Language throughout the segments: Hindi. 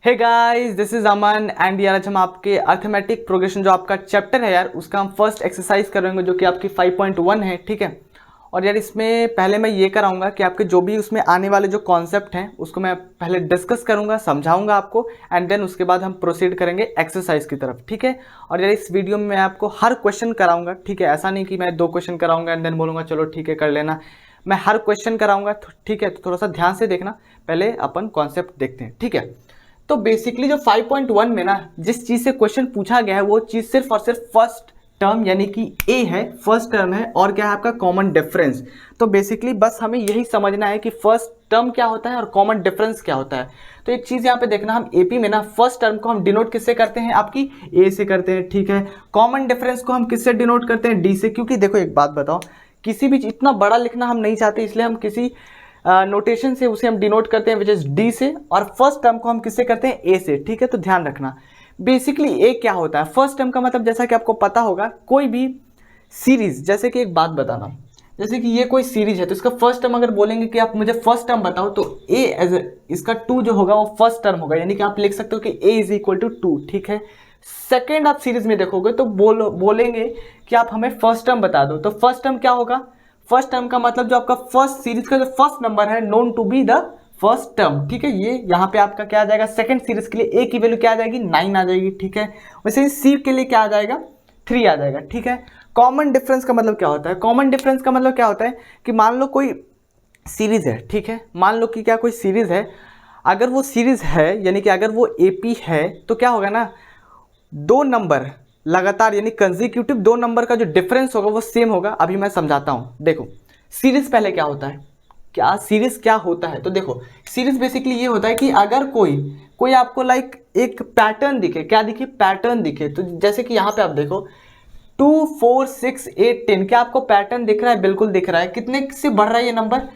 Hey guys, this is Aman and यार आज हम आपके अर्थमेटिक प्रोग्रेशन जो आपका चैप्टर है यार उसका हम फर्स्ट एक्सरसाइज करेंगे जो कि आपकी 5.1 है। ठीक है। और यार इसमें पहले मैं ये कराऊंगा कि आपके जो भी उसमें आने वाले जो कॉन्सेप्ट हैं उसको मैं पहले डिस्कस करूंगा, समझाऊंगा आपको एंड देन उसके बाद हम प्रोसीड करेंगे एक्सरसाइज की तरफ। ठीक है। और यार इस वीडियो में मैं आपको हर क्वेश्चन कराऊंगा। ठीक है। ऐसा नहीं कि मैं 2 क्वेश्चन कराऊंगा एंड देन बोलूँगा चलो ठीक है कर लेना। मैं हर क्वेश्चन कराऊंगा। ठीक है। तो थोड़ा सा ध्यान से देखना। पहले अपन कॉन्सेप्ट देखते हैं। ठीक है। तो बेसिकली जो 5.1 में ना जिस चीज से क्वेश्चन पूछा गया है वो चीज सिर्फ और सिर्फ फर्स्ट टर्म यानी कि ए है, फर्स्ट टर्म है और क्या है आपका कॉमन डिफरेंस। तो बेसिकली बस हमें यही समझना है कि फर्स्ट टर्म क्या होता है और कॉमन डिफरेंस क्या होता है। तो एक चीज यहाँ पे देखना, हम एपी में ना फर्स्ट टर्म को हम डिनोट किससे करते हैं, आपकी ए से करते हैं। ठीक है। कॉमन डिफरेंस को हम किससे डिनोट करते हैं, डी से। क्योंकि देखो एक बात बताओ, किसी भी इतना बड़ा लिखना हम नहीं चाहते, इसलिए हम किसी नोटेशन से उसे हम डिनोट करते हैं विच इज डी से, और फर्स्ट टर्म को हम किससे करते हैं, ए से। ठीक है। तो ध्यान रखना बेसिकली ए क्या होता है। फर्स्ट टर्म का मतलब जैसा कि आपको पता होगा, कोई भी सीरीज, जैसे कि एक बात बताना, जैसे कि ये कोई सीरीज है तो इसका फर्स्ट टर्म अगर बोलेंगे कि आप मुझे फर्स्ट टर्म बताओ तो ए एज इसका 2 जो होगा वो फर्स्ट टर्म होगा, यानी कि आप लिख सकते हो कि ए इज इक्वल टू 2। ठीक है। सेकेंड आप सीरीज में देखोगे तो बोलेंगे कि आप हमें फर्स्ट टर्म बता दो, तो फर्स्ट टर्म क्या होगा, फर्स्ट टर्म का मतलब जो आपका फर्स्ट सीरीज का जो फर्स्ट नंबर है known to be the first term. ठीक है। ये यहाँ पे आपका क्या आ जाएगा, सेकंड सीरीज के लिए ए की वैल्यू क्या आ जाएगी, 9 आ जाएगी। ठीक है। वैसे ही सी के लिए क्या आ जाएगा, 3 आ जाएगा। ठीक है। कॉमन डिफरेंस का मतलब क्या होता है, कॉमन डिफरेंस का मतलब क्या होता है कि मान लो कोई सीरीज है। ठीक है। मान लो कि क्या कोई सीरीज है, अगर वो सीरीज है यानी कि अगर वो एपी है तो क्या होगा ना, 2 नंबर लगातार यानी कंसेक्यूटिव 2 नंबर का जो डिफरेंस होगा वो सेम होगा। अभी मैं समझाता हूं। देखो सीरीज पहले क्या होता है, क्या सीरीज क्या होता है, तो देखो सीरीज बेसिकली ये होता है कि अगर कोई कोई आपको लाइक एक पैटर्न दिखे, क्या दिखे, पैटर्न दिखे। तो जैसे कि यहाँ पे आप देखो 2 4 6 8 10, क्या आपको पैटर्न दिख रहा है, बिल्कुल दिख रहा है। कितने से बढ़ रहा है ये नंबर,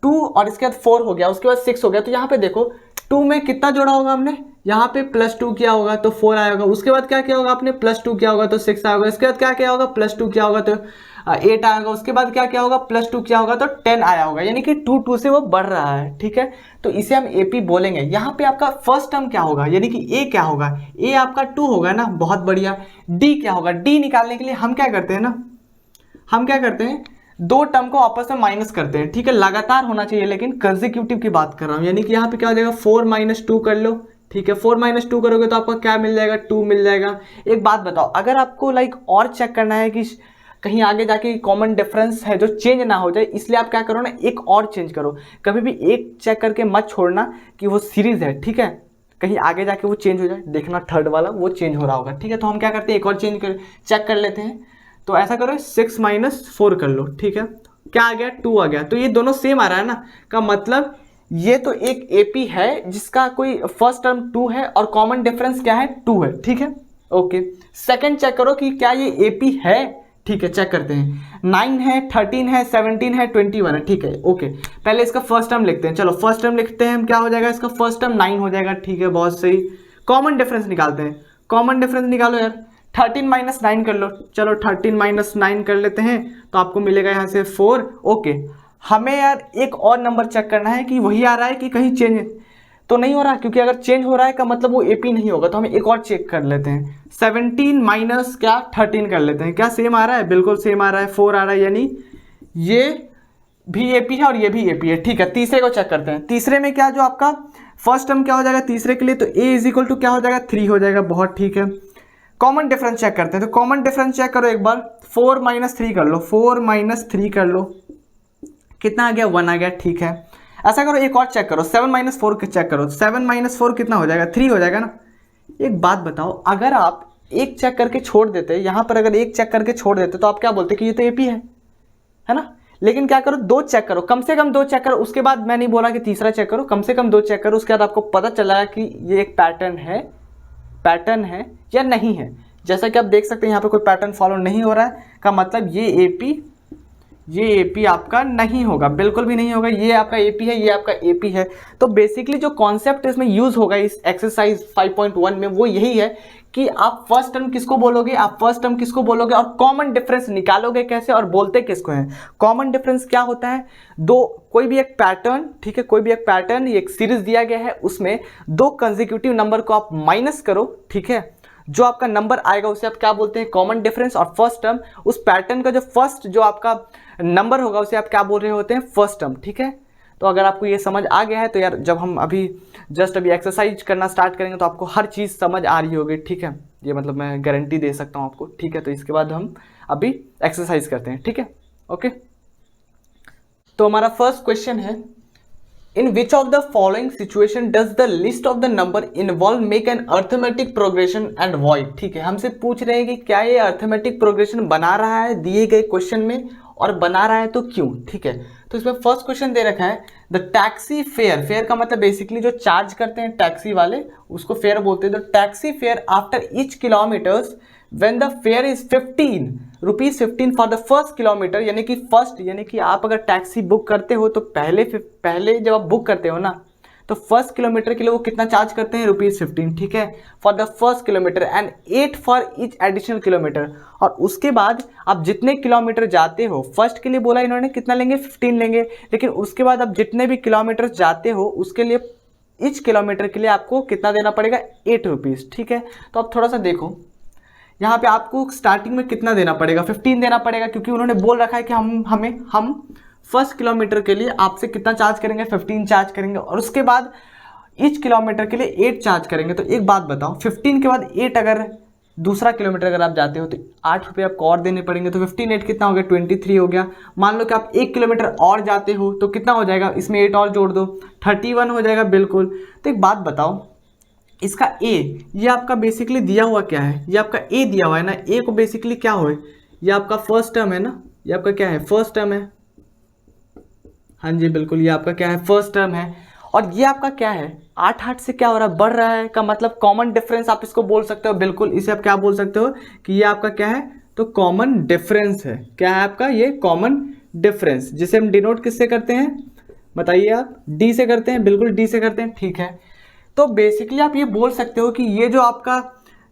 2 और इसके बाद 4 हो गया, उसके बाद 6 हो गया। तो यहाँ पे देखो 2 में कितना जोड़ा होगा हमने, यहाँ पे +2 किया होगा तो 4 आया होगा। उसके बाद क्या किया होगा आपने, +2 किया होगा तो 6 आया होगा। इसके बाद क्या किया होगा, +2 किया होगा तो 8 आया होगा। उसके बाद क्या किया होगा, +2 किया होगा तो 10 आया होगा, यानी कि 2 2 से वो बढ़ रहा है। ठीक है। तो इसे हम एपी बोलेंगे। यहाँ पे आपका फर्स्ट टर्म क्या होगा, यानी कि ए क्या होगा, ए आपका 2 होगा ना, बहुत बढ़िया। डी क्या होगा, डी निकालने के लिए हम क्या करते हैं ना, हम क्या करते हैं, 2 टर्म को आपस में माइनस करते हैं। ठीक है। लगातार होना चाहिए लेकिन कंसेक्यूटिव की बात कर रहा हूं, यानी कि यहाँ पे क्या हो जाएगा, 4 - 2 कर लो। ठीक है। 4 - 2 करोगे तो आपको क्या मिल जाएगा, 2 मिल जाएगा। एक बात बताओ, अगर आपको लाइक और चेक करना है कि कहीं आगे जाके कॉमन डिफरेंस है जो चेंज ना हो जाए, इसलिए आप क्या करो ना, एक और चेंज करो। कभी भी एक चेक करके मत छोड़ना कि वो सीरीज है। ठीक है। कहीं आगे जाके वो चेंज हो जाए, देखना थर्ड वाला वो चेंज हो रहा होगा। ठीक है। तो हम क्या करते हैं, एक और चेक कर लेते हैं। तो ऐसा करो 6 - 4 कर लो। ठीक है। क्या आ गया, 2 आ गया। तो ये दोनों सेम आ रहा है ना, का मतलब ये तो एक एपी है जिसका कोई फर्स्ट टर्म 2 है और कॉमन डिफरेंस क्या है, 2 है। ठीक है। ओके। सेकंड चेक करो कि क्या ये एपी है। ठीक है। चेक करते हैं, 9 है, 13 है, 17 है, 21 है। ठीक है। ओके। पहले इसका फर्स्ट टर्म लिखते हैं। चलो फर्स्ट टर्म लिखते हैं हम, क्या हो जाएगा इसका फर्स्ट टर्म 9 हो जाएगा। ठीक है। बहुत सही। कॉमन डिफरेंस निकालते हैं, कॉमन डिफरेंस निकालो यार। 13 - 9 कर लो। चलो 13 - 9 कर लेते हैं तो आपको मिलेगा यहाँ से 4। ओके। हमें यार एक और नंबर चेक करना है कि वही आ रहा है कि कहीं चेंज तो नहीं हो रहा, क्योंकि अगर चेंज हो रहा है का मतलब वो एपी नहीं होगा। तो हम एक और चेक कर लेते हैं, 17 माइनस क्या 13 कर लेते हैं। क्या सेम आ रहा है, बिल्कुल सेम आ रहा है, 4 आ रहा है, यानी ये भी एपी है और ये भी एपी है। ठीक है। तीसरे को चेक करते हैं। तीसरे में क्या, जो आपका फर्स्ट टर्म क्या हो जाएगा तीसरे के लिए, तो ए इज इक्वल टू क्या हो जाएगा, 3 हो जाएगा। बहुत ठीक है। कॉमन डिफरेंस चेक करते हैं। तो कॉमन डिफरेंस चेक करो एक बार, 4 - 3 कर लो, 4 - 3 कर लो, कितना आ गया, 1 आ गया। ठीक है। ऐसा करो एक और चेक करो, 7 - 4 चेक करो, 7 - 4 कितना हो जाएगा, 3 हो जाएगा ना। एक बात बताओ, अगर आप एक चेक करके छोड़ देते, यहाँ पर अगर एक चेक करके छोड़ देते तो आप क्या बोलते कि ये तो एपी है ना। लेकिन क्या करो, 2 चेक करो, कम से कम 2 चेक करो। उसके बाद मैं नहीं बोला कि तीसरा चेक करो, कम से कम 2 चेक करो। उसके बाद आपको पता चला कि ये एक पैटर्न है या नहीं है। जैसा कि आप देख सकते हैं यहाँ पे कोई पैटर्न फॉलो नहीं हो रहा है, का मतलब ये एपी ये एपी आपका नहीं होगा, बिल्कुल भी नहीं होगा। ये आपका एपी है, ये आपका एपी है। तो बेसिकली जो कॉन्सेप्ट इसमें यूज होगा इस एक्सरसाइज 5.1 में वो यही है कि आप फर्स्ट टर्म किसको बोलोगे, आप फर्स्ट टर्म किसको बोलोगे और कॉमन डिफरेंस निकालोगे कैसे और बोलते किसको हैं। कॉमन डिफरेंस क्या होता है, दो कोई भी एक पैटर्न, ठीक है, कोई भी एक पैटर्न, एक सीरीज दिया गया है, उसमें दो कंसेक्यूटिव नंबर को आप माइनस करो, ठीक है, जो आपका नंबर आएगा उसे आप क्या बोलते हैं, कॉमन डिफरेंस। और फर्स्ट टर्म, उस पैटर्न का जो फर्स्ट जो आपका नंबर होगा उसे आप क्या बोल रहे होते हैं, फर्स्ट टर्म, ठीक है। तो अगर आपको ये समझ आ गया है तो यार जब हम अभी एक्सरसाइज करना स्टार्ट करेंगे तो आपको हर चीज़ समझ आ रही होगी, ठीक है, ये मतलब मैं गारंटी दे सकता हूँ आपको, ठीक है। तो इसके बाद हम अभी एक्सरसाइज करते हैं, ठीक है, ओके। तो हमारा फर्स्ट क्वेश्चन है, in which of the following situation does the list of the number involve make an arithmetic progression and void. ठीक है, हमसे पूछ रहे हैं कि क्या ये अर्थमेटिक प्रोग्रेशन बना रहा है दिए गए क्वेश्चन में, और बना रहा है तो क्यों। ठीक है, तो इसमें फर्स्ट क्वेश्चन दे रखा है द टैक्सी फेयर, फेयर का मतलब बेसिकली जो चार्ज करते हैं टैक्सी वाले उसको फेयर बोलते हैं। The taxi fare after each kilometres when the fare is 15 rupees 15 for the first kilometre, यानी कि फर्स्ट, यानी कि आप अगर टैक्सी बुक करते हो तो पहले जब आप बुक करते हो ना तो फर्स्ट किलोमीटर के लिए वो कितना चार्ज करते हैं, ₹15, ठीक है, for the first kilometre and 8 for each additional kilometre. और उसके बाद आप जितने किलोमीटर जाते हो, फर्स्ट के लिए बोला इन्होंने कितना लेंगे, 15 लेंगे, लेकिन उसके बाद आप जितने भी किलोमीटर जाते हो उसके लिए ईच किलोमीटर के लिए आपको कितना देना पड़ेगा, ₹8, ठीक है। तो आप थोड़ा सा देखो यहाँ पे आपको स्टार्टिंग में कितना देना पड़ेगा, 15 देना पड़ेगा, क्योंकि उन्होंने बोल रखा है कि हम फर्स्ट किलोमीटर के लिए आपसे कितना चार्ज करेंगे, 15 चार्ज करेंगे, और उसके बाद ईच किलोमीटर के लिए 8 चार्ज करेंगे। तो एक बात बताओ, 15 के बाद 8 अगर दूसरा किलोमीटर अगर आप जाते हो तो ₹8 आपको और देने पड़ेंगे, तो 15 8 कितना हो गया, 23 हो गया। मान लो कि आप 1 किलोमीटर और जाते हो तो कितना हो जाएगा, इसमें 8 और जोड़ दो, 31 हो जाएगा, बिल्कुल। तो एक बात बताओ, इसका ए, ये आपका बेसिकली दिया हुआ क्या है, ये आपका ए दिया हुआ है ना, ए को बेसिकली क्या हो, ये आपका फर्स्ट टर्म है ना, ये आपका क्या है, फर्स्ट टर्म है, हाँ जी बिल्कुल, ये आपका क्या है, फर्स्ट टर्म है। और ये आपका क्या है, 8 से क्या हो रहा है, बढ़ रहा है, का मतलब कॉमन डिफरेंस आप इसको बोल सकते हो, बिल्कुल, इसे आप क्या बोल सकते हो कि ये आपका क्या है, तो कॉमन डिफरेंस है। क्या है आपका, ये कॉमन डिफरेंस, जिसे हम डिनोट किससे करते हैं, बताइए आप, डी से करते हैं, बिल्कुल डी से करते हैं, ठीक है। तो बेसिकली आप ये बोल सकते हो कि ये जो आपका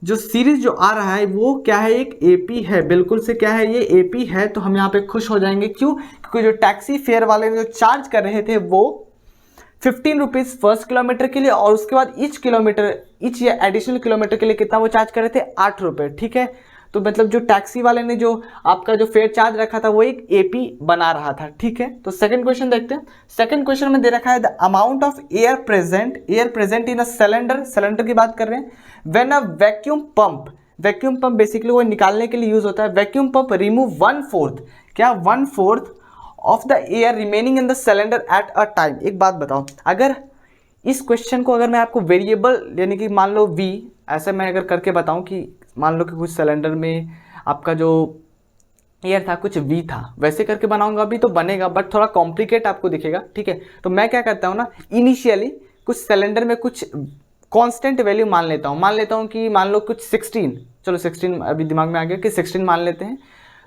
जो सीरीज जो आ रहा है वो क्या है, एक एपी है, बिल्कुल से क्या है, ये एपी है। तो हम यहाँ पे खुश हो जाएंगे, क्यों, क्योंकि जो टैक्सी फेयर वाले जो चार्ज कर रहे थे वो ₹15 फर्स्ट किलोमीटर के लिए, और उसके बाद ईच या एडिशनल किलोमीटर के लिए कितना वो चार्ज कर रहे थे, ₹8, ठीक है। तो मतलब जो टैक्सी वाले ने जो आपका जो फेयर चार्ज रखा था वो एक एपी बना रहा था, ठीक है। तो सेकंड क्वेश्चन देखते हैं। सेकंड क्वेश्चन में दे रखा है the amount of air present in a cylinder की बात कर रहे हैं, when a vacuum pump basically वो निकालने के लिए यूज होता है। वैक्यूम पंप रिमूव 1/4, क्या 1/4 of the air remaining in the cylinder at a time. एक बात बताओ, अगर इस क्वेश्चन को अगर मैं आपको वेरिएबल यानी कि मान लो v ऐसे मैं अगर करके बताऊं कि मान लो कि कुछ सिलेंडर में आपका जो एयर था कुछ v था, वैसे करके बनाऊंगा अभी तो बनेगा, बट थोड़ा कॉम्प्लिकेट आपको दिखेगा, ठीक है। तो मैं क्या करता हूँ ना, इनिशियली कुछ सिलेंडर में कुछ कांस्टेंट वैल्यू मान लेता हूँ कि मान लो कुछ 16, चलो 16 अभी दिमाग में आ गया कि 16 मान लेते हैं।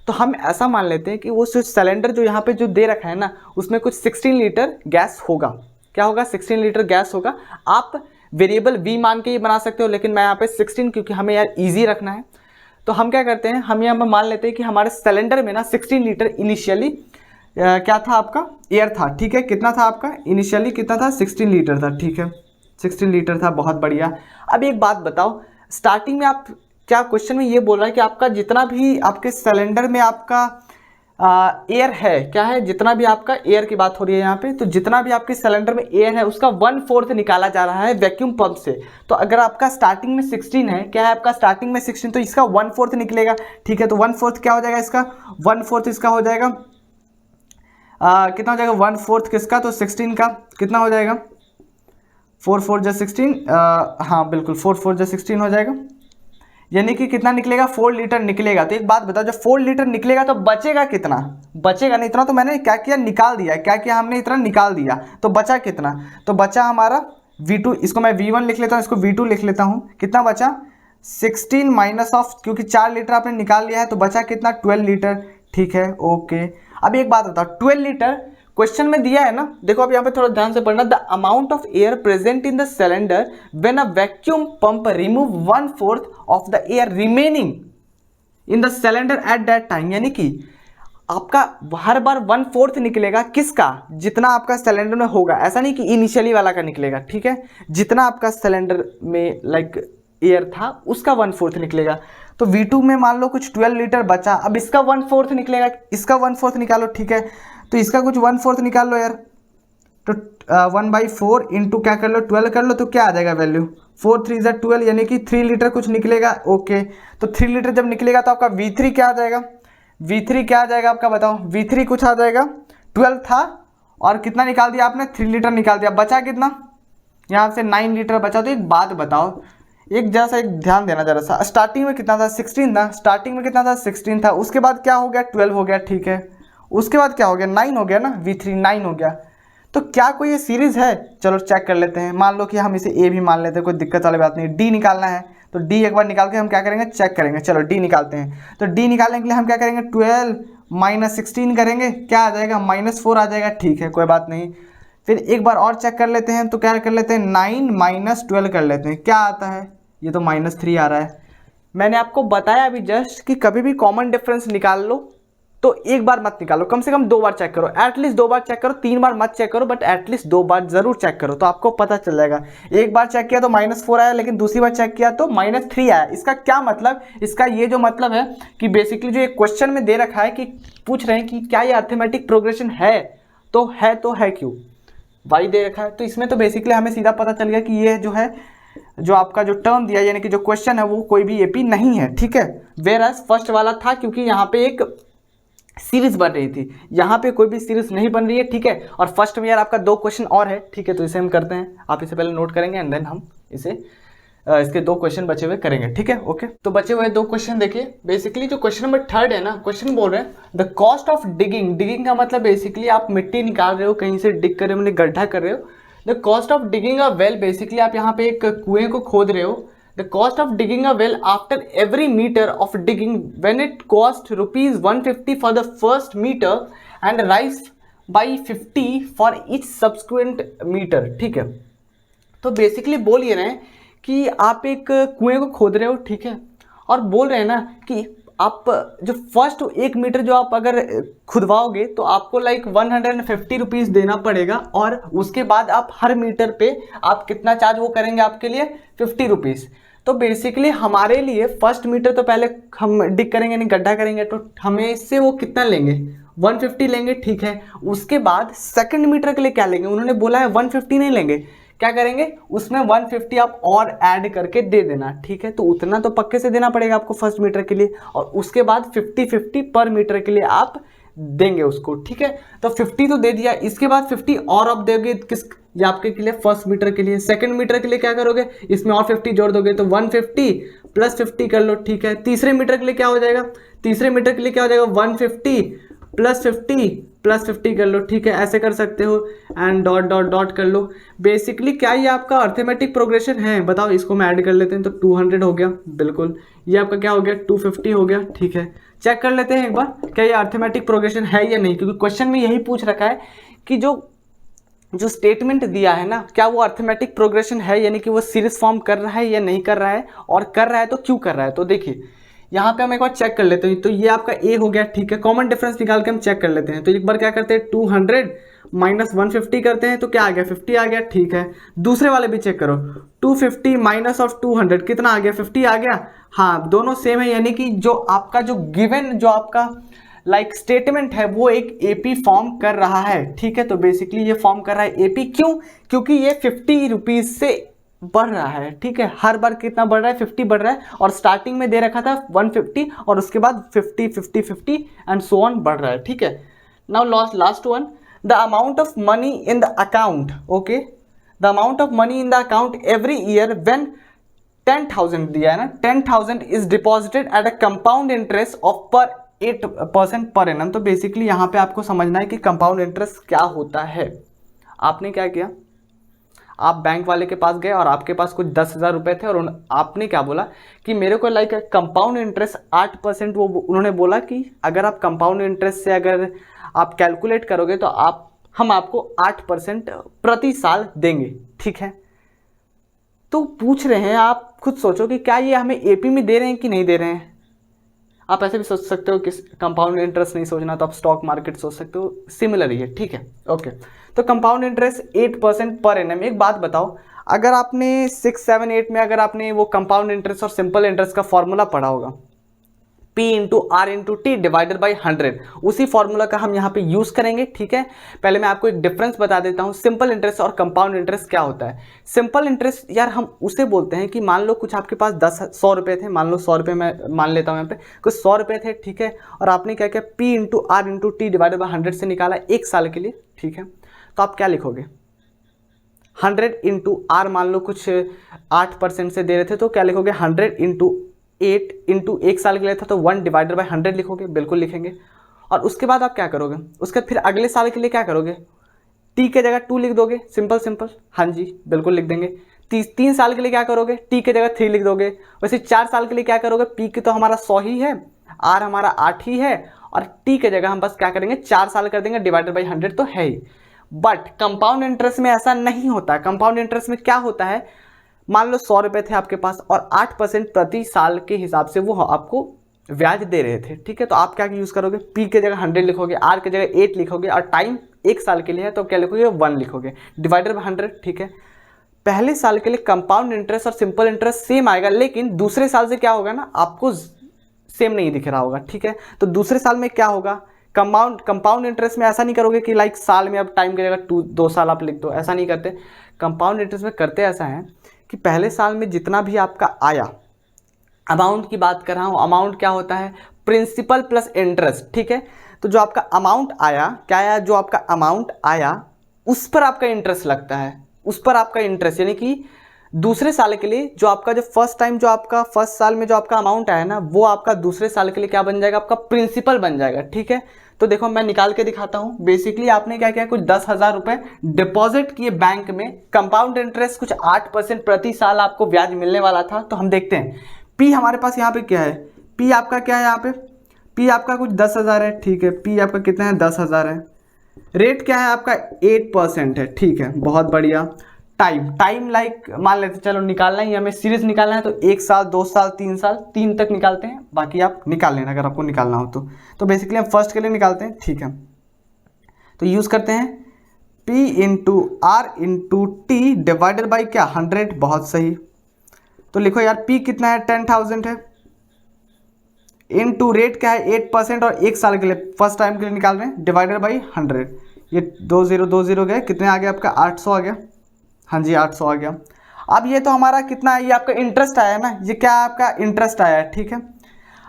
तो हम ऐसा मान लेते हैं कि वो सिलेंडर जो यहाँ पे जो दे रखा है ना उसमें कुछ 16 लीटर गैस होगा। क्या होगा, 16 लीटर गैस होगा। आप वेरिएबल v मान के ही बना सकते हो, लेकिन मैं यहाँ पे 16 क्योंकि हमें यार इजी रखना है तो हम क्या करते हैं, हम यहाँ पर मान लेते हैं कि हमारे सिलेंडर में ना 16 लीटर इनिशियली क्या था आपका, एयर था, ठीक है। कितना था आपका इनिशियली, कितना था, 16 लीटर था, ठीक है, 16 लीटर था, बहुत बढ़िया। अब एक बात बताओ, स्टार्टिंग में आप क्या क्वेश्चन में ये बोल रहा है कि आपका जितना भी आपके सिलेंडर में आपका एयर है, क्या है, जितना भी आपका एयर की बात हो रही है यहाँ पे, तो जितना भी आपके सिलेंडर में एयर है उसका 1/4 निकाला जा रहा है वैक्यूम पंप से। तो अगर आपका स्टार्टिंग में 16 है, क्या है आपका स्टार्टिंग में 16, तो इसका 1/4 निकलेगा, ठीक है। तो 1/4 क्या हो जाएगा इसका, 1/4 इसका हो जाएगा कितना हो जाएगा, 1/4 किसका, तो 16 का कितना हो जाएगा, 4 जा 16, हाँ बिल्कुल 4 जा 16 हो जाएगा, यानी कि कितना निकलेगा, 4 लीटर निकलेगा। तो एक बात बताओ, जब 4 लीटर निकलेगा तो बचेगा कितना, बचेगा नहीं, इतना तो मैंने क्या किया, निकाल दिया, क्या किया हमने, इतना निकाल दिया, तो बचा कितना, तो बचा हमारा V2, इसको मैं V1 लिख लेता हूँ, इसको V2 लिख लेता हूँ, कितना बचा 16 माइनस ऑफ, क्योंकि 4 लीटर आपने निकाल लिया है तो बचा कितना, 12 लीटर, ठीक है, ओके। अब एक बात बताओ, 12 लीटर क्वेश्चन में दिया है ना, देखो अब यहाँ पे थोड़ा ध्यान से पढ़ना, the amount of air present in the cylinder when a vacuum pump remove 1/4 of the air remaining in the cylinder at that time, यानी कि आपका हर बार 1/4 निकलेगा किसका, जितना आपका सिलेंडर में होगा, ऐसा नहीं कि इनिशियली वाला का निकलेगा, ठीक है, जितना आपका सिलेंडर में लाइक एयर था उसका 1/4 निकलेगा। तो V2 में मान लो कुछ 12 लीटर बचा, अब इसका 1/4 निकलेगा, इसका 1/4 निकालो, ठीक है, तो इसका कुछ 1/4 निकाल लो यार, तो 1/4 इंटू क्या कर लो 12 कर लो, तो क्या आ जाएगा वैल्यू 4 3 = 12, यानी कि 3 लीटर कुछ निकलेगा। ओके, तो 3 लीटर जब निकलेगा तो आपका V3 क्या आ जाएगा, V3 क्या आ जाएगा आपका बताओ, V3 कुछ आ जाएगा 12 था और कितना निकाल दिया आपने 3 लीटर निकाल दिया, बचा कितना, यहाँ से 9 लीटर बचा। तो एक बात बताओ, एक जैसा एक ध्यान देना जरा सा, स्टार्टिंग में कितना था 16 था, स्टार्टिंग में कितना था 16 था, उसके बाद क्या हो गया 12 हो गया, ठीक है, उसके बाद क्या हो गया 9 हो गया ना, V3 9 हो गया। तो क्या कोई ये सीरीज है, चलो चेक कर लेते हैं, मान लो कि हम इसे ए भी मान लेते हैं, कोई दिक्कत वाली बात नहीं। डी निकालना है तो डी एक बार निकाल के हम क्या करेंगे चेक करेंगे, चलो डी निकालते हैं। तो डी निकालने के लिए हम क्या करेंगे 12 - 16 करेंगे, क्या आ जाएगा -4 आ जाएगा, ठीक है कोई बात नहीं। फिर एक बार और चेक कर लेते हैं, तो क्या कर लेते हैं 9 - 12 कर लेते हैं, क्या आता है, ये तो -3 आ रहा है। मैंने आपको बताया अभी जस्ट कि कभी भी कॉमन डिफरेंस निकाल लो तो एक बार मत निकालो, कम से कम 2 बार चेक करो, एटलीस्ट 2 बार चेक करो, 3 बार मत चेक करो, बट एटलीस्ट 2 बार जरूर चेक करो, तो आपको पता चल जाएगा। एक बार चेक किया तो -4 आया, लेकिन दूसरी बार चेक किया तो -3 आया। इसका क्या मतलब, इसका ये जो मतलब है कि बेसिकली जो एक क्वेश्चन में दे रखा है कि पूछ रहे हैं कि क्या ये अर्थमेटिक प्रोग्रेशन है, तो है क्यों, वाई दे रखा है, तो इसमें तो बेसिकली हमें सीधा पता चल गया कि ये जो है, जो आपका जो टर्म दिया यानी कि जो क्वेश्चन है वो कोई भी एपी नहीं है, ठीक है। वेयरएज फर्स्ट वाला था, क्योंकि यहाँ पे एक सीरीज बन रही थी, यहाँ पे कोई भी सीरीज नहीं बन रही है, ठीक है। और फर्स्ट में यार आपका 2 क्वेश्चन और है, ठीक है, तो इसे हम करते हैं, आप इसे पहले नोट करेंगे एंड देन हम इसे इसके 2 क्वेश्चन बचे हुए करेंगे, ठीक है। ओके, तो बचे हुए 2 क्वेश्चन देखिए, बेसिकली जो क्वेश्चन नंबर 3 है ना, क्वेश्चन बोल रहे हैं the cost of digging, digging का मतलब बेसिकली आप मिट्टी निकाल रहे हो, कहीं से डिग कर रहे हो, मतलब गड्ढा कर रहे हो। The cost of digging a well, basically आप यहाँ पे एक कुएं को खोद रहे हो। The cost of digging a well after every meter of digging when it cost ₹150 for the first meter and rise by 50 for each subsequent meter, ठीक है। तो बेसिकली बोल ये रहे हैं कि आप एक कुएं को खोद रहे हो, ठीक है, और बोल रहे हैं ना कि आप जो फर्स्ट 1 मीटर जो आप अगर खुदवाओगे तो आपको लाइक 150 रुपीज़ देना पड़ेगा, और उसके बाद आप हर मीटर पे आप कितना चार्ज वो करेंगे आपके लिए 50 रुपीज़। तो बेसिकली हमारे लिए फर्स्ट मीटर तो पहले हम डिग करेंगे, नहीं गड्ढा करेंगे, तो हमें इससे वो कितना लेंगे 150 लेंगे, ठीक है। उसके बाद सेकंड मीटर के लिए क्या लेंगे, उन्होंने बोला है 150 नहीं लेंगे, क्या करेंगे उसमें 150 आप और ऐड करके दे देना, ठीक है। तो उतना तो पक्के से देना पड़ेगा आपको फर्स्ट मीटर के लिए, और उसके बाद 50-50 पर मीटर के लिए आप देंगे उसको, ठीक है। तो 50 तो दे दिया, इसके बाद 50 और आप दोगे किस, ये आपके लिए फर्स्ट मीटर के लिए। सेकंड मीटर के लिए क्या करोगे, इसमें और 50 जोड़ दोगे, तो 150 + 50 कर लो, ठीक है। तीसरे मीटर के लिए क्या हो जाएगा, तीसरे मीटर के लिए क्या हो जाएगा 150 + 50 + 50 कर लो, ठीक है, ऐसे कर सकते हो, एंड डॉट डॉट डॉट कर लो। बेसिकली क्या ये आपका अर्थमेटिक प्रोग्रेशन है, बताओ, इसको हम ऐड कर लेते हैं तो 200 हो गया, बिल्कुल, ये आपका क्या हो गया 250 हो गया, ठीक है। चेक कर लेते हैं एक बार क्या ये अर्थमेटिक प्रोग्रेशन है या नहीं, क्योंकि क्वेश्चन में यही पूछ रखा है कि जो स्टेटमेंट दिया है ना, क्या वो अर्थमेटिक प्रोग्रेशन है, यानी कि वो सीरीज फॉर्म कर रहा है या नहीं कर रहा है, और कर रहा है तो क्यों कर रहा है। तो देखिए यहाँ पे हम एक बार चेक कर लेते हैं, तो ये आपका ए हो गया, ठीक है। कॉमन डिफरेंस निकाल के हम चेक कर लेते हैं, तो एक बार क्या करते हैं 200 - 150 करते हैं, तो क्या आ गया 50 आ गया, ठीक है। दूसरे वाले भी चेक करो, 250 - 200 कितना आ गया 50 आ गया, हाँ दोनों सेम है, यानी कि जो आपका जो गिवन जो आपका लाइक स्टेटमेंट है वो एक एपी फॉर्म कर रहा है, ठीक है। तो बेसिकली ये फॉर्म कर रहा है एपी, क्यों, क्योंकि ये 50 रुपीज़ से बढ़ रहा है, ठीक है। हर बार कितना बढ़ रहा है 50 बढ़ रहा है, और स्टार्टिंग में दे रखा था 150 और उसके बाद 50 एंड सो ऑन बढ़ रहा है, ठीक है। Now last one, the amount of money in the account, okay, the amount of money in the account every year when 10,000 दिया है ना, 10,000 is deposited at a compound interest of पर 8% पर एनम। तो बेसिकली यहाँ पे आपको समझना है कि कंपाउंड इंटरेस्ट क्या होता है। आपने क्या किया, आप बैंक वाले के पास गए और आपके पास कुछ 10,000 रुपये थे और आपने क्या बोला कि मेरे को लाइक कंपाउंड इंटरेस्ट 8%, वो उन्होंने बोला कि अगर आप कंपाउंड इंटरेस्ट से अगर आप कैलकुलेट करोगे तो हम आपको 8% प्रति साल देंगे, ठीक है। तो पूछ रहे हैं, आप खुद सोचो कि क्या ये हमें एपी में दे रहे हैं कि नहीं दे रहे हैं। आप ऐसे भी सोच सकते हो कि कंपाउंड इंटरेस्ट नहीं सोचना तो आप स्टॉक मार्केट सोच सकते हो, सिमिलर ही है, ठीक है, ओके। तो कंपाउंड इंटरेस्ट 8% पर एनम। एक बात बताओ, अगर आपने 6, 7, 8 में अगर आपने वो कंपाउंड इंटरेस्ट और सिंपल इंटरेस्ट का फॉर्मूला पढ़ा होगा, P into R into T divided by 100, उसी फॉर्मूला का हम यहाँ पे यूज करेंगे, ठीक है। पहले मैं आपको एक डिफरेंस बता देता हूँ, सिंपल इंटरेस्ट और कंपाउंड इंटरेस्ट क्या होता है। सिंपल इंटरेस्ट यार हम उसे बोलते हैं कि मान लो कुछ आपके पास 100 रुपये थे, मान लो 100 रुपये मैं मान लेता हूँ यहाँ पे, कुछ 100 रुपये थे, ठीक है, और आपने क्या किया, P into R into T divided by 100 से निकाला 1 साल के लिए, ठीक है। तो आप क्या लिखोगे, 100 इंटू आर मान लो कुछ 8% से दे रहे थे, तो क्या लिखोगे, 100 इंटू 8 इंटू 1 साल के लिए था तो 1 डिवाइडेड बाई 100 लिखोगे, बिल्कुल लिखेंगे। और उसके बाद आप क्या करोगे, उसके फिर अगले साल के लिए क्या करोगे, टी के जगह 2 लिख दोगे, सिंपल सिंपल, हाँ जी बिल्कुल लिख देंगे। 3 साल के लिए क्या करोगे, टी के जगह 3 लिख दोगे। वैसे 4 साल के लिए क्या करोगे, पी की तो हमारा 100 ही है, आर हमारा 8 ही है, और टी के जगह हम बस क्या करेंगे 4 साल कर देंगे, डिवाइडेड बाई 100 तो है ही। बट कंपाउंड इंटरेस्ट में ऐसा नहीं होता। कंपाउंड इंटरेस्ट में क्या होता है, मान लो 100 रुपये थे आपके पास और 8% प्रति साल के हिसाब से वो आपको ब्याज दे रहे थे, ठीक है। तो आप क्या यूज़ करोगे, पी के जगह 100 लिखोगे, आर के जगह 8 लिखोगे, और टाइम 1 साल के लिए है तो क्या लिखोगे, 1 लिखोगे, डिवाइडेड बाई 100, ठीक है। पहले साल के लिए कंपाउंड इंटरेस्ट और सिंपल इंटरेस्ट सेम आएगा, लेकिन दूसरे साल से क्या होगा ना, आपको सेम नहीं दिख रहा होगा, ठीक है। तो दूसरे साल में क्या होगा, कंपाउंड इंटरेस्ट में ऐसा नहीं करोगे कि लाइक साल में अब टाइम की जगह 2 साल आप लिख दो, ऐसा नहीं करते। कंपाउंड इंटरेस्ट में करते ऐसा है कि पहले साल में जितना भी आपका आया, अमाउंट की बात कर रहा हूँ, अमाउंट क्या होता है, प्रिंसिपल प्लस इंटरेस्ट, ठीक है। तो जो आपका अमाउंट आया, क्या आया, जो आपका अमाउंट आया उस पर आपका इंटरेस्ट लगता है, उस पर आपका इंटरेस्ट, यानी कि दूसरे साल के लिए जो आपका जो फर्स्ट साल में जो आपका अमाउंट आया ना, वो आपका दूसरे साल के लिए क्या बन जाएगा, आपका प्रिंसिपल बन जाएगा, ठीक है। तो देखो मैं निकाल के दिखाता हूँ। बेसिकली आपने क्या किया, कुछ 10,000 रुपये डिपॉजिट किए बैंक में, कंपाउंड इंटरेस्ट कुछ 8% प्रति साल आपको ब्याज मिलने वाला था। तो हम देखते हैं पी हमारे पास यहाँ पे क्या है, पी आपका क्या है यहाँ पे, पी आपका कुछ 10,000 है, ठीक है, पी आपका कितना है, 10,000 है। रेट क्या है आपका, 8% है, ठीक है, बहुत बढ़िया। टाइम लाइक मान लेते, चलो निकालना ही हमें, सीरीज निकालना है तो 1 साल, 2 साल, 3 साल, 3 तक निकालते हैं, बाकी आप निकाल लेना अगर आपको निकालना हो तो बेसिकली हम फर्स्ट के लिए निकालते हैं, ठीक है। तो यूज़ करते हैं P into R into T divided by क्या, 100, बहुत सही। तो लिखो यार P कितना है, 10,000 है, इनटू रेट क्या है 8% और 1 साल के लिए फर्स्ट टाइम के लिए निकाल रहे हैं, डिवाइडेड बाई 100। ये 2 0 गए, कितने आ गया आपका, 800 आ गया, हाँ जी 800 आ गया। अब ये तो हमारा कितना है, ये आपका इंटरेस्ट आया ना, ये क्या आपका इंटरेस्ट आया है, ठीक है।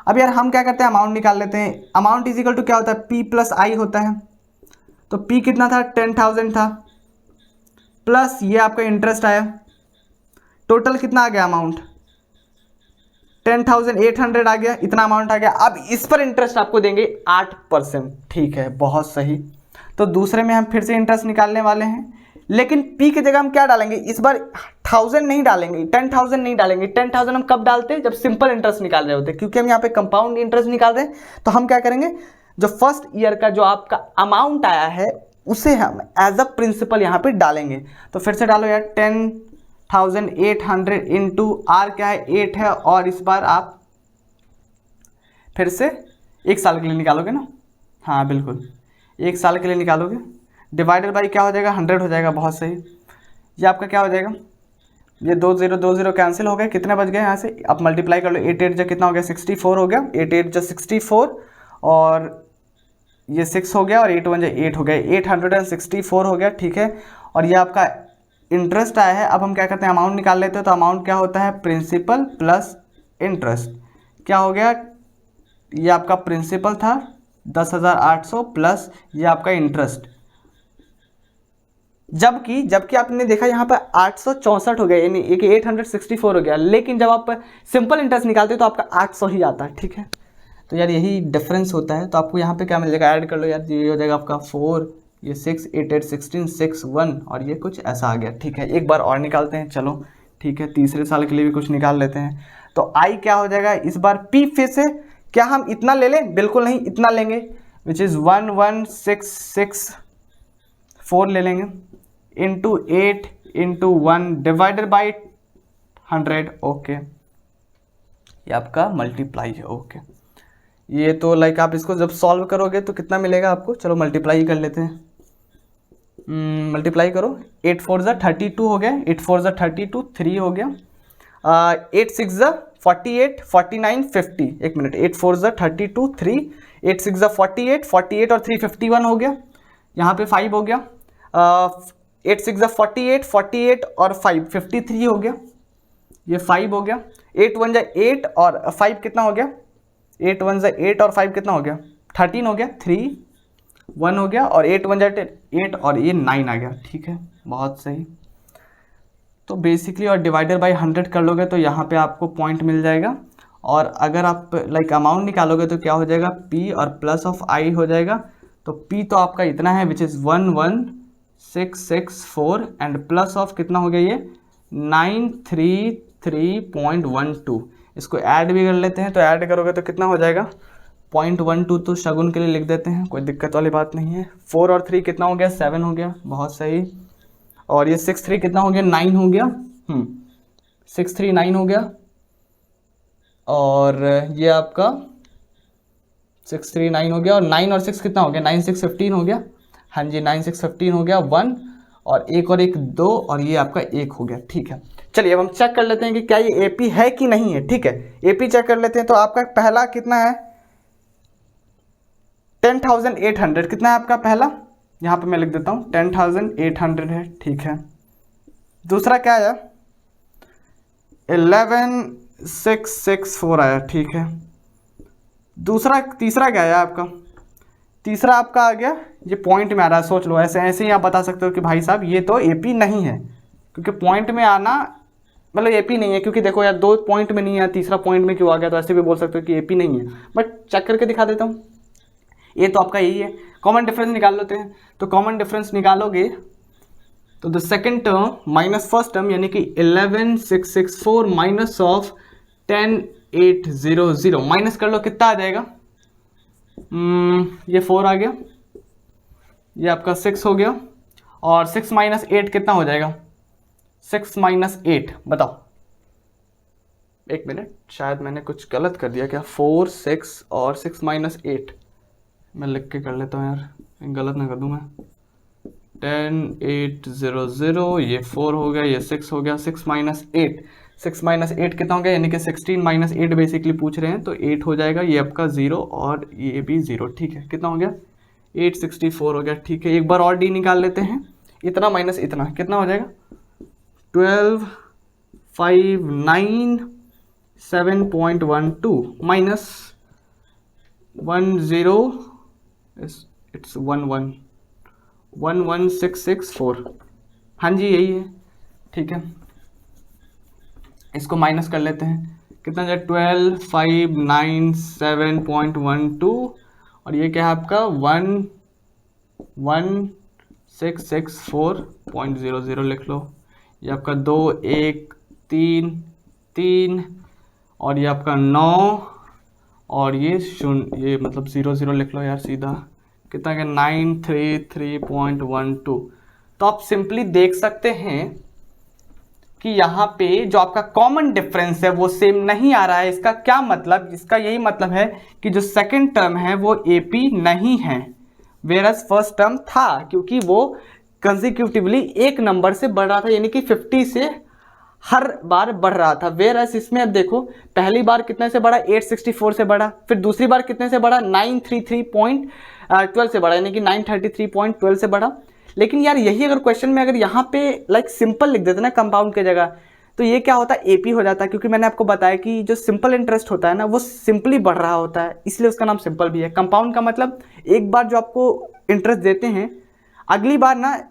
अब यार हम क्या करते हैं, अमाउंट निकाल लेते हैं। अमाउंट इज इक्वल टू क्या होता है, P प्लस आई होता है। तो P कितना था, 10,000 था, प्लस ये आपका इंटरेस्ट आया, टोटल कितना आ गया अमाउंट, 10,800 आ गया, इतना अमाउंट आ गया। अब इस पर इंटरेस्ट आपको देंगे 8%, ठीक है, बहुत सही। तो दूसरे में हम फिर से इंटरेस्ट निकालने वाले हैं, लेकिन P की जगह हम क्या डालेंगे, इस बार 1000 नहीं डालेंगे, 10,000 नहीं डालेंगे। 10,000 हम कब डालते हैं, जब सिंपल इंटरेस्ट निकाल रहे होते हैं, क्योंकि हम यहाँ पे कंपाउंड इंटरेस्ट निकाल रहे हैं। तो हम क्या करेंगे, जो फर्स्ट ईयर का जो आपका अमाउंट आया है उसे हम एज अ प्रिंसिपल यहाँ पे डालेंगे। तो फिर से डालो यार, 10,800 इंटू आर क्या है, 8 है, और इस बार आप फिर से 1 साल के लिए निकालोगे ना, हाँ बिल्कुल 1 साल के लिए निकालोगे, डिवाइडेड बाई क्या हो जाएगा, 100 हो जाएगा, बहुत सही। ये आपका क्या हो जाएगा, ये 2 0 कैंसिल हो गए, कितने बच गए यहाँ से, आप मल्टीप्लाई कर लो, 8 8 जो कितना हो गया, 64 हो गया, 8 8 जो 64, और ये 6 हो गया, और 8 1 जो 8 हो गया, 864 हो गया, ठीक है। और ये आपका इंटरेस्ट आया है। अब हम क्या करते हैं, अमाउंट निकाल लेते हैं। तो अमाउंट क्या होता है, प्रिंसिपल प्लस इंटरेस्ट, क्या हो गया, ये आपका प्रिंसिपल था 10,800 प्लस ये आपका इंटरेस्ट, जबकि आपने देखा यहाँ पर 864 हो गया, यानी एक 864 हो गया, लेकिन जब आप सिंपल इंटरेस्ट निकालते हो तो आपका 800 ही आता है, ठीक है। तो यार यही डिफरेंस होता है। तो आपको यहाँ पे क्या मिल जाएगा, ऐड कर लो यार, ये हो जाएगा आपका 4, ये 6 8 8 16 6 1 और ये कुछ ऐसा आ गया। ठीक है, एक बार और निकालते हैं, चलो ठीक है, तीसरे साल के लिए भी कुछ निकाल लेते हैं। तो आई क्या हो जाएगा इस बार पी फिर से, क्या हम इतना ले लें? बिल्कुल नहीं, इतना लेंगे विच इज़ 11664 ले लेंगे into 8 into 1 divided by 100। Okay, ये आपका मल्टीप्लाई है। ओके, ये तो लाइक आप इसको जब सॉल्व करोगे तो कितना मिलेगा आपको? चलो मल्टीप्लाई कर लेते हैं। मल्टीप्लाई करो, 8 4 ज़ा 32 हो गया, 8 4 ज़ा 32, 3 हो गया, 8 6 ज़ा 48 49 50। एक मिनट, 8 4 ज़ा 32 3, 8 6 ज़ा 48 48 और 3 51 हो गया, यहाँ पे 5 हो गया, 8 6 ज़ा 48 48 और 5 53 हो गया, ये 5 हो गया, 8 1 ज़ा 8 और 5 कितना हो गया? 8 1 ज़ा 8 और 5 कितना हो गया? 13 हो गया, 3 1 हो गया और 8 1 ज़ा 8 और ये 9 आ गया। ठीक है, बहुत सही। तो बेसिकली और डिवाइडेड बाय 100 कर लोगे तो यहाँ पे आपको पॉइंट मिल जाएगा, और अगर आप लाइक अमाउंट निकालोगे तो क्या हो जाएगा? P और प्लस ऑफ I हो जाएगा। तो P तो आपका इतना है which is 11664 and plus of कितना हो गया? ये 933.12। इसको ऐड भी कर लेते हैं, तो ऐड करोगे तो कितना हो जाएगा? 0.12। तो शगुन के लिए लिख देते हैं, कोई दिक्कत वाली बात नहीं है। 4 और 3 कितना हो गया? 7 हो गया, बहुत सही। और ये 6 3 कितना हो गया? 9 हो गया। 6 3 9 हो गया, और ये आपका 6 3 9 हो गया, और 9 और 6 कितना हो गया? 9 6 15 हो गया। हाँ जी, 9 6 15 हो गया, 1 और 1 और 1 2, और ये आपका 1 हो गया। ठीक है, चलिए अब हम चेक कर लेते हैं कि क्या ये एपी है कि नहीं है। ठीक है, एपी चेक कर लेते हैं। तो आपका पहला कितना है? 10,800। कितना है आपका पहला? यहाँ पे मैं लिख देता हूँ 10,800 है। ठीक है, दूसरा क्या आया? 11,664 आया। ठीक है, तीसरा क्या आया आपका? तीसरा आपका आ गया, ये पॉइंट में आ रहा है। सोच लो, ऐसे ऐसे ही आप बता सकते हो कि भाई साहब ये तो एपी नहीं है, क्योंकि पॉइंट में आना मतलब एपी नहीं है, क्योंकि देखो यार 2 पॉइंट में नहीं है, तीसरा पॉइंट में क्यों आ गया? तो ऐसे भी बोल सकते हो कि एपी नहीं है, बट चेक करके दिखा देता हूँ। ये तो आपका यही है। कॉमन डिफरेंस निकाल लेते हैं। तो कॉमन डिफरेंस निकालोगे तो the second term minus first term, यानी कि 11,664 माइनस ऑफ 10,800, माइनस कर लो, कितना आ जाएगा? ये 4 आ गया, ये आपका 6 हो गया, और 6 माइनस 8 कितना हो जाएगा? 6 माइनस 8 बताओ। एक मिनट, शायद मैंने कुछ गलत कर दिया क्या? 4 6 और 6 माइनस 8 मैं लिख के कर लेता हूँ यार, गलत ना कर दूँ मैं। 10,800, ये 4 हो गया, ये 6 हो गया, 6 माइनस 8, 6 माइनस 8 कितना हो गया? यानी कि 16 माइनस 8 बेसिकली पूछ रहे हैं, तो 8 हो जाएगा, ये आपका 0 और ये भी 0। ठीक है, कितना हो गया? 864 हो गया। ठीक है, एक बार और डी निकाल लेते हैं। इतना माइनस इतना कितना हो जाएगा? 12,597.12 माइनस 10, इट्स 11,664। हाँ जी, यही है। ठीक है, इसको माइनस कर लेते हैं, कितना जाए? 12,597.12, और ये क्या है आपका? 11,664.00 लिख लो। ये आपका 2 1 3 3, और ये आपका 9, और ये 0, ये मतलब 0 लिख लो यार सीधा। कितना क्या? 933.12। तो आप सिंपली देख सकते हैं कि यहाँ पे जो आपका कॉमन डिफरेंस है वो सेम नहीं आ रहा है। इसका क्या मतलब? इसका यही मतलब है कि जो सेकंड टर्म है वो एपी नहीं है, वेरस फर्स्ट टर्म था, क्योंकि वो कंसेक्यूटिवली एक नंबर से बढ़ रहा था, यानी कि 50 से हर बार बढ़ रहा था। वेरस इसमें अब देखो, पहली बार कितने से बढ़ा? 864 से बढ़ा, फिर दूसरी बार कितने से बढ़ा? 933.12 से बढ़ा, यानी कि 933.12 से बढ़ा। लेकिन यार यही अगर क्वेश्चन में अगर यहाँ पे लाइक सिंपल लिख देते ना कंपाउंड की जगह, तो ये क्या होता है? एपी हो जाता है, क्योंकि मैंने आपको बताया कि जो सिंपल इंटरेस्ट होता है ना वो सिंपली बढ़ रहा होता है, इसलिए उसका नाम सिंपल भी है। कंपाउंड का मतलब एक बार जो आपको इंटरेस्ट देते हैं, अगली बार ना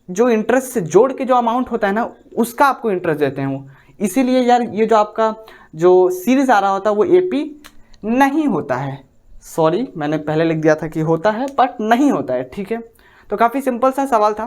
जो इंटरेस्ट से जोड़ के जो अमाउंट होता है ना उसका आपको इंटरेस्ट देते हैं वो। इसीलिए यार ये जो आपका जो सीरीज आ रहा होता है वो एपी नहीं होता है। सॉरी, मैंने पहले लिख दिया था कि होता है, बट नहीं होता है। ठीक है, तो काफ़ी सिंपल सा सवाल था,